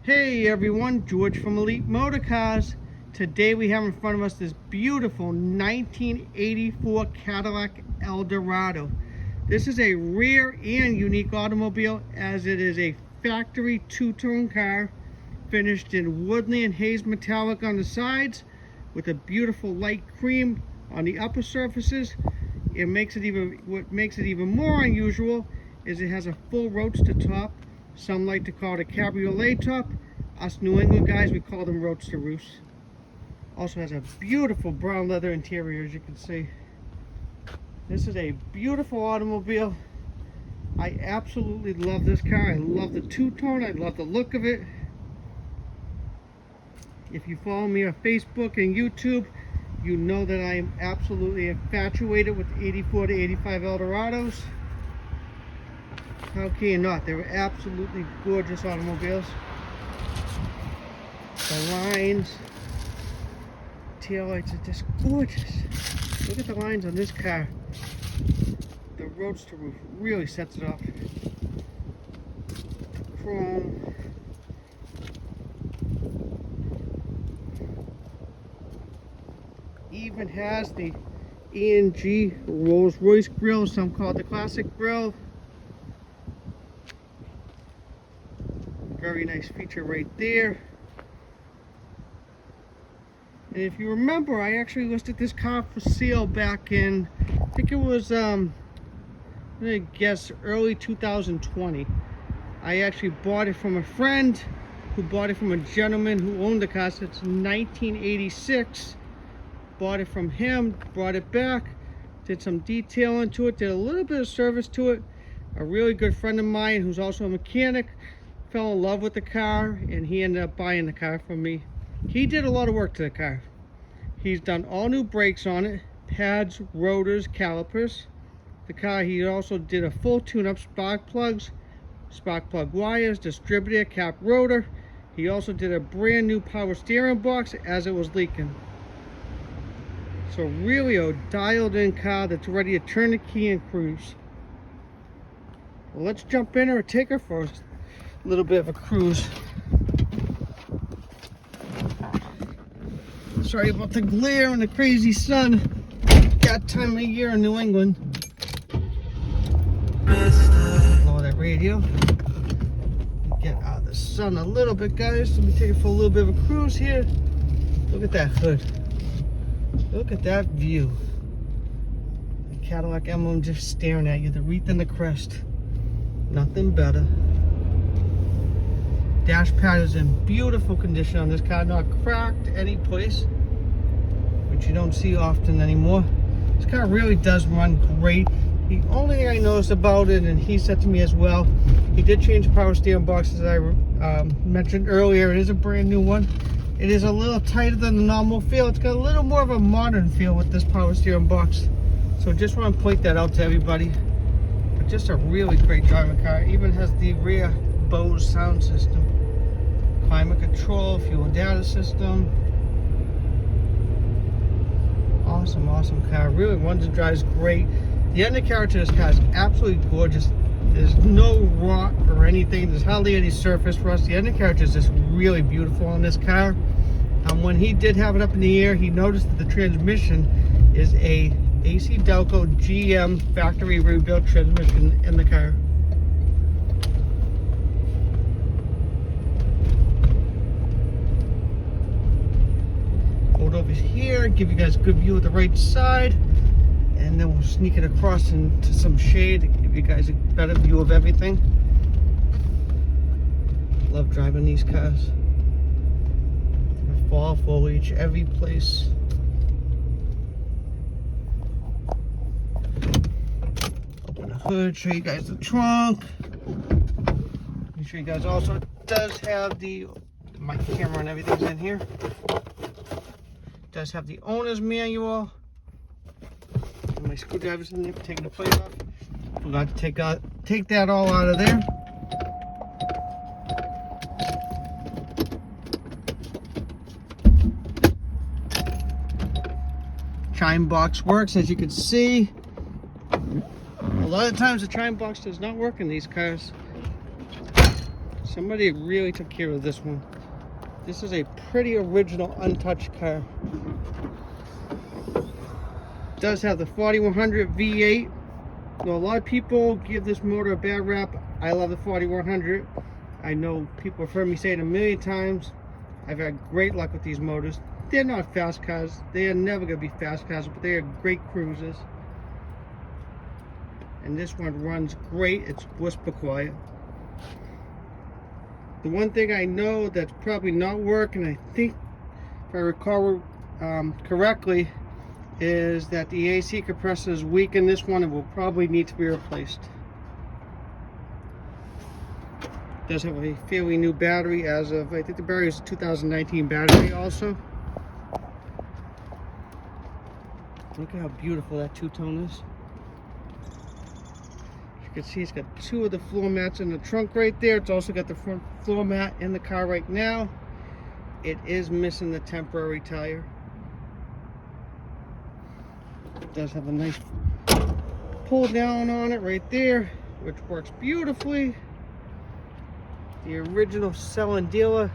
Hey everyone, George from Elite Motorcars. Today we have in front of us this beautiful 1984 Cadillac Eldorado. This is a rare and unique automobile as it is a factory two-tone car finished in woodland haze metallic on the sides with a beautiful light cream on the upper surfaces. What makes it even more unusual is it has a full Roadster top. Some like to call it a cabriolet top. Us New England guys, we call them Roadster roofs. Also has a beautiful brown leather interior, as you can see. This is a beautiful automobile. I absolutely love this car. I love the two-tone. I love the look of it. If you follow me on Facebook and YouTube, you know that I am absolutely infatuated with 84 to 85 Eldorados. How can you not? They're absolutely gorgeous automobiles. The lines, taillights are just gorgeous. Look at the lines on this car. The Roadster roof really sets it off. Chrome. Even has the E&G Rolls Royce grille, some call it the classic grille. Very nice feature right there. And if you remember, I actually listed this car for sale back in, I think it was, I'm gonna guess early 2020. I actually bought it from a friend who bought it from a gentleman who owned the car since 1986. Bought it from him, brought it back, did some detailing to it, did a little bit of service to it. A really good friend of mine who's also a mechanic fell in love with the car and he ended up buying the car from me. He did a lot of work to the car. He's done all new brakes on it, pads, rotors, calipers. The car, he also did a full tune-up, spark plugs, spark plug wires, distributor, cap rotor. He also did a brand new power steering box as it was leaking. So really a dialed in car that's ready to turn the key and cruise. Well, let's jump in or take her for a little bit of a cruise. Sorry about the glare and the crazy sun. That time of year in New England. Lower that radio. Get out of the sun a little bit, guys. Let me take it for a little bit of a cruise here. Look at that hood. Look at that view. The Cadillac emblem just staring at you. The wreath and the crest. Nothing better. Dash pad is in beautiful condition on this car, not cracked any place, which you don't see often anymore. This car really does run great. The only thing I noticed about it, and he said to me as well, he did change the power steering box as I mentioned earlier. It is a brand new one. It is a little tighter than the normal feel. It's got a little more of a modern feel with this power steering box. So just want to point that out to everybody. But just a really great driving car. It even has the rear Bose sound system. Climate control, fuel data system. Awesome car. Really runs and drives great. The undercarriage of this car is absolutely gorgeous. There's no rot or anything. There's hardly any surface rust. The undercarriage is just really beautiful on this car. When he did have it up in the air, he noticed that the transmission is a AC Delco GM factory rebuilt transmission in the car. Over here, give you guys a good view of the right side, and then we'll sneak it across into some shade to give you guys a better view of everything. Love driving these cars. The fall foliage every place. Open the hood, show you guys the trunk. Make sure you guys also does have my camera and everything's in here. Does have the owner's manual. And my screwdriver's in there for taking the plate off. Forgot to take that all out of there. Chime box works, as you can see. A lot of times the chime box does not work in these cars. Somebody really took care of this one. This is a pretty original, untouched car. It does have the 4100 V8. Now, a lot of people give this motor a bad rap. I love the 4100. I know people have heard me say it a million times. I've had great luck with these motors. They're not fast cars. They are never going to be fast cars, but they are great cruisers. And this one runs great. It's whisper quiet. The one thing I know that's probably not working, I think, if I recall correctly, is that the AC compressor is weak in this one and will probably need to be replaced. It does have a fairly new battery as of, I think the battery is a 2019 battery also. Look at how beautiful that two-tone is. You can see it's got two of the floor mats in the trunk right there. It's also got the front floor mat in the car right now. It is missing the temporary tire. It does have a nice pull down on it right there, which works beautifully. The original selling dealer,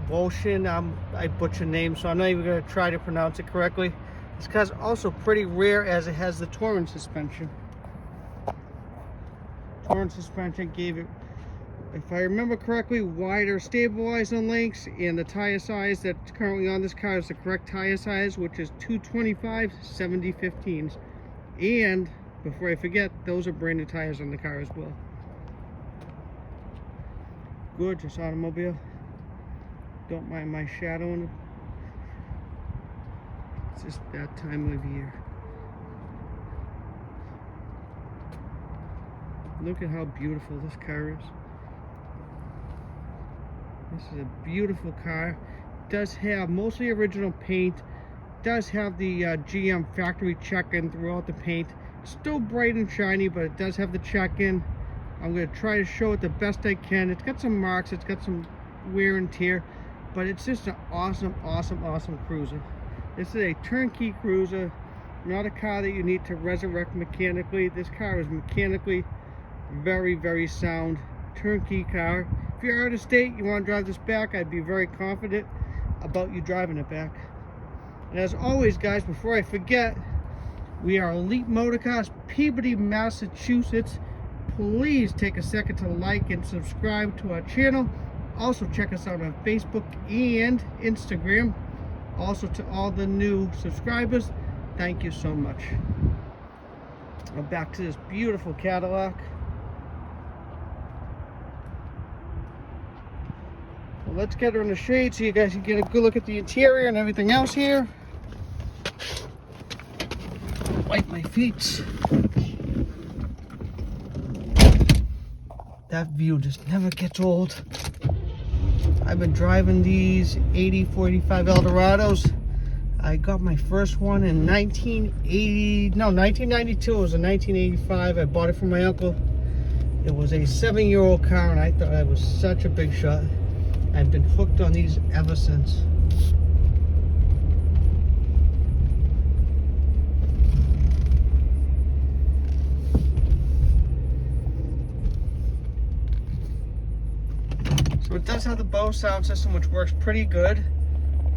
Bolshin, I butcher names, so I'm not even going to try to pronounce it correctly. This car's also pretty rare as it has the Touring suspension. Touring suspension gave it, if I remember correctly, wider stabilizing links, and the tire size that's currently on this car is the correct tire size, which is 225 70/15s. And before I forget, those are brand new tires on the car as well. Gorgeous automobile. Don't mind my shadow in it. It's just that time of year. Look at how beautiful this car is. This is a beautiful car. It does have mostly original paint. It does have the GM factory check-in throughout the paint. It's still bright and shiny, but it does have the check-in. I'm going to try to show it the best I can. It's got some marks, it's got some wear and tear, but it's just an awesome, awesome, awesome cruiser. This is a turnkey cruiser, not a car that you need to resurrect mechanically. This car is mechanically very, very sound. Turnkey car. If you're out of state, you want to drive this back, I'd be very confident about you driving it back. And as always, guys, before I forget, we are Elite Motorcars, Peabody, Massachusetts. Please take a second to like and subscribe to our channel. Also check us out on Facebook and Instagram. Also, to all the new subscribers, thank you so much. Now back to this beautiful Cadillac. Well, let's get her in the shade so you guys can get a good look at the interior and everything else here. Wipe my feet. That view just never gets old. I've been driving these 8485 Eldorados. I got my first one in 1992. It was a 1985. I bought it from my uncle. It was a 7-year-old car, and I thought I was such a big shot. I've been hooked on these ever since. So it does have the Bose sound system, which works pretty good.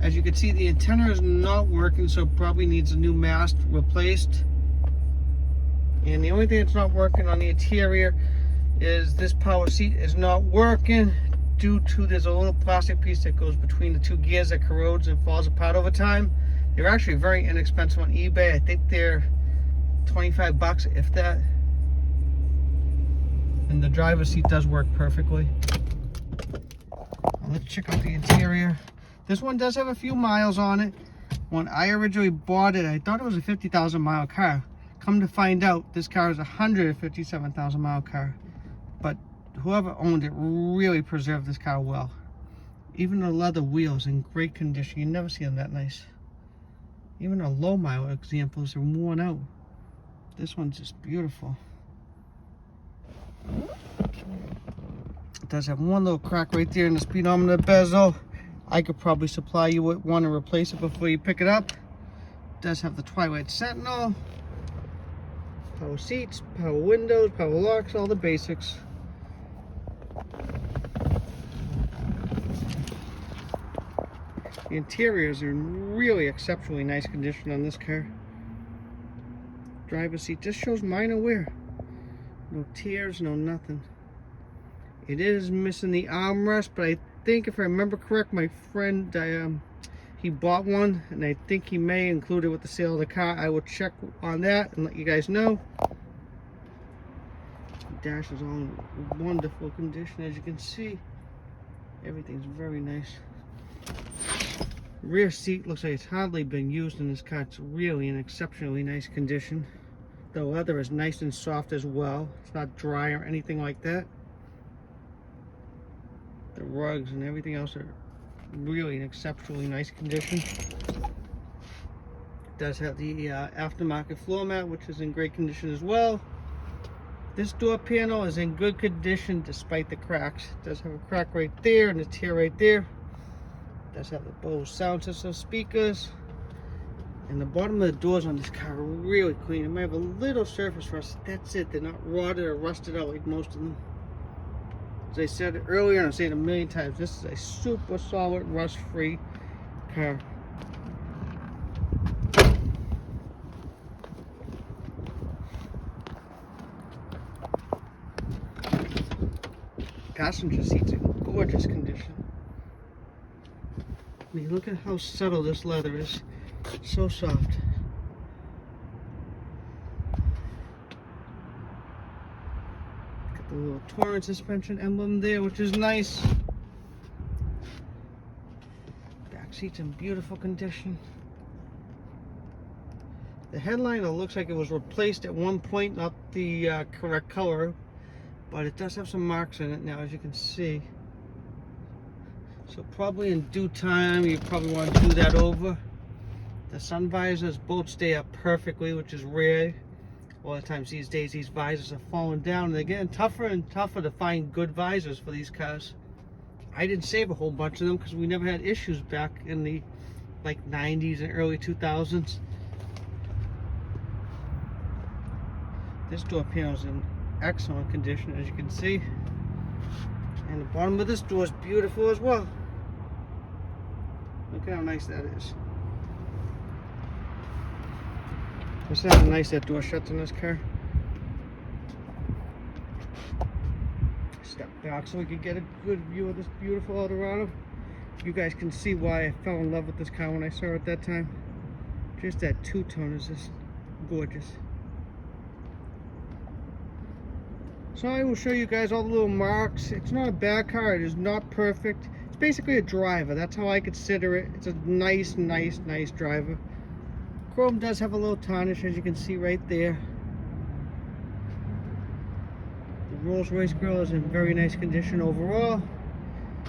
As you can see, the antenna is not working, so it probably needs a new mast replaced. And the only thing that's not working on the interior is this power seat is not working due to there's a little plastic piece that goes between the two gears that corrodes and falls apart over time. They're actually very inexpensive on eBay. I think they're 25 bucks, if that. And the driver's seat does work perfectly. Let's check out the interior. This one does have a few miles on it. When I originally bought it, I thought it was a 50,000 mile car. Come to find out, this car is a 157,000 mile car. But whoever owned it really preserved this car well. Even the leather wheels in great condition. You never see them that nice. Even the low mile examples are worn out. This one's just beautiful. It does have one little crack right there in the speedometer bezel. I could probably supply you with one and replace it before you pick it up. It does have the Twilight Sentinel. Power seats, power windows, power locks, all the basics. The interior is in really exceptionally nice condition on this car. Driver's seat just shows minor wear. No tears, no nothing. It is missing the armrest, but I think if I remember correct, my friend, he bought one, and I think he may include it with the sale of the car. I will check on that and let you guys know. The dash is all in wonderful condition, as you can see. Everything's very nice. Rear seat looks like it's hardly been used in this car. It's really in exceptionally nice condition. The leather is nice and soft as well. It's not dry or anything like that. The rugs and everything else are really in exceptionally nice condition. It does have the aftermarket floor mat, which is in great condition as well. This door panel is in good condition despite the cracks. It does have a crack right there and a tear right there. It does have the Bose sound system speakers. And the bottom of the doors on this car are really clean. It might have a little surface rust. That's it. They're not rotted or rusted out like most of them. As I said earlier, and I've said it a million times, this is a super solid, rust-free car. Passenger seats in gorgeous condition. I mean, look at how subtle this leather is. So soft. Got the little Torrent suspension emblem there, which is nice. Back seat's in beautiful condition. The headliner looks like it was replaced at one point, not the correct color, but it does have some marks in it now, as you can see. So probably in due time, you probably want to do that over. The sun visors both stay up perfectly, which is rare. A lot of times these days, these visors are falling down, and they're getting tougher and tougher to find good visors for these cars. I didn't save a whole bunch of them because we never had issues back in the like 90s and early 2000s. This door panel is in excellent condition, as you can see. And the bottom of this door is beautiful as well. Look at how nice that is. Listen how nice that door shuts in this car. Step back so we can get a good view of this beautiful Eldorado. You guys can see why I fell in love with this car when I saw it at that time. Just that two-tone is just gorgeous. So I will show you guys all the little marks. It's not a bad car. It is not perfect. It's basically a driver. That's how I consider it. It's a nice driver. Chrome does have a little tarnish, as you can see right there. The Rolls-Royce grille is in very nice condition overall.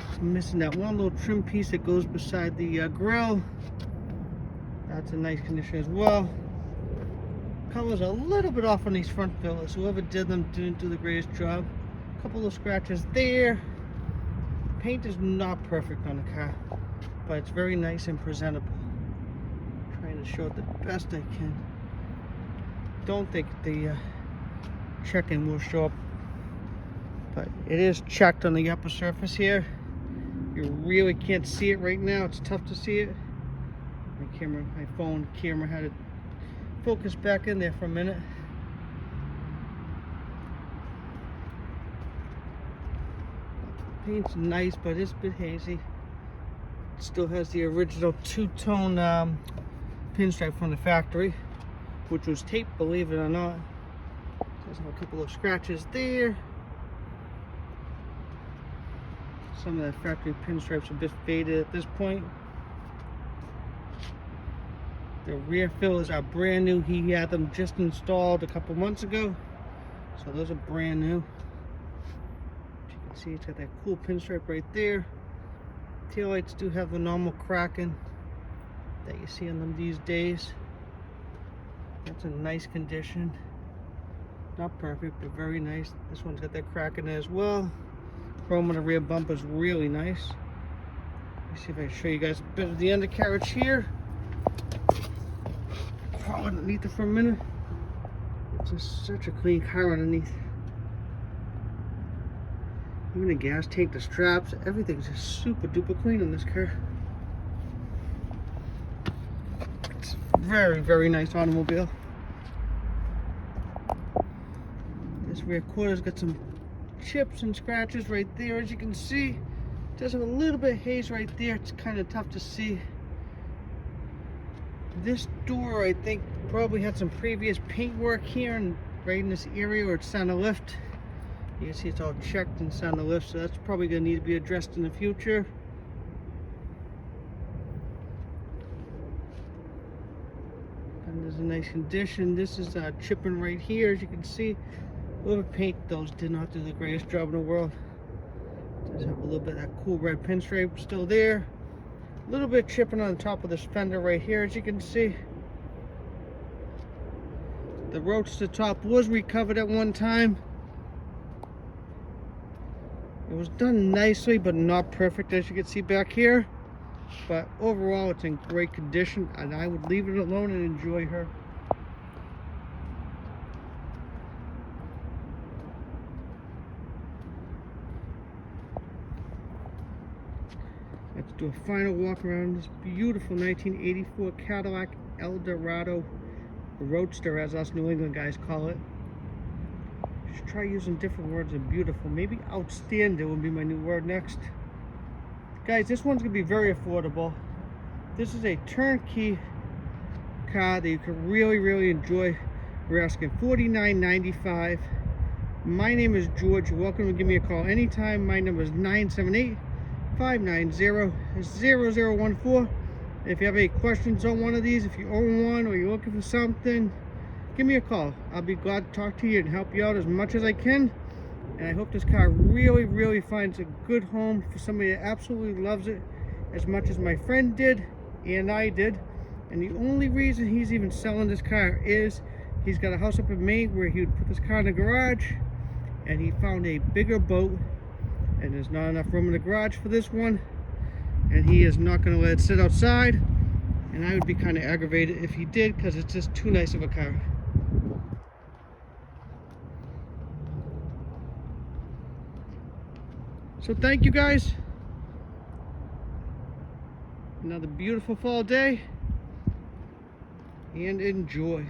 It's missing that one little trim piece that goes beside the grille. That's in nice condition as well. Color's a little bit off on these front fillers. Whoever did them didn't do the greatest job. A couple of scratches there. Paint is not perfect on the car, but it's very nice and presentable. Trying to show it the best I can. Don't think the check-in will show up, but it is checked on the upper surface here. You really can't see it right now. It's tough to see it. My phone camera had it focus back in there for a minute. Paint's nice, but it's a bit hazy. It still has the original two-tone pinstripe from the factory, which was taped, believe it or not. There's a couple of scratches there. Some of the factory pinstripes are a bit faded at this point. The rear fillers are brand new. He had them just installed a couple months ago, so those are brand new. As you can see, it's got that cool pinstripe right there. Taillights do have the normal cracking that you see on them these days. That's in nice condition. Not perfect, but very nice. This one's got that crack in it as well. Chrome on the rear bumper is really nice. Let me see if I can show you guys a bit of the undercarriage here. Crawl underneath it for a minute. It's just such a clean car underneath. Even the gas tank, the straps, everything's just super duper clean in this car. Very, very nice automobile. This rear quarter's got some chips and scratches right there, as you can see. It does have a little bit of haze right there. It's kind of tough to see. This door, I think, probably had some previous paint work here and right in this area where it's center lift. You can see it's all checked and center lift, so that's probably going to need to be addressed in the future. And there's a nice condition. This is chipping right here, as you can see. A little paint, those did not do the greatest job in the world. Does have a little bit of that cool red pinstripe still there. A little bit chipping on the top of this fender right here, as you can see. The Roadster top was recovered at one time. It was done nicely, but not perfect, as you can see back here. But overall, it's in great condition, and I would leave it alone and enjoy her. Let's do a final walk around this beautiful 1984 Cadillac Eldorado Roadster, as us New England guys call it. Should try using different words than beautiful. Maybe outstanding would be my new word next. Guys, this one's gonna be very affordable. This is a turnkey car that you can really enjoy. We're asking $49.95. My name is George. You're welcome to give me a call anytime. My number is 978-590-0014. If you have any questions on one of these, if you own one or you're looking for something, give me a call. I'll be glad to talk to you and help you out as much as I can. And I hope this car really finds a good home for somebody that absolutely loves it as much as my friend did and I did. And the only reason he's even selling this car is he's got a house up in Maine where he would put this car in the garage, and he found a bigger boat, and there's not enough room in the garage for this one, and he is not going to let it sit outside. And I would be kind of aggravated if he did, because it's just too nice of a car. So thank you guys. Another beautiful fall day, and enjoy.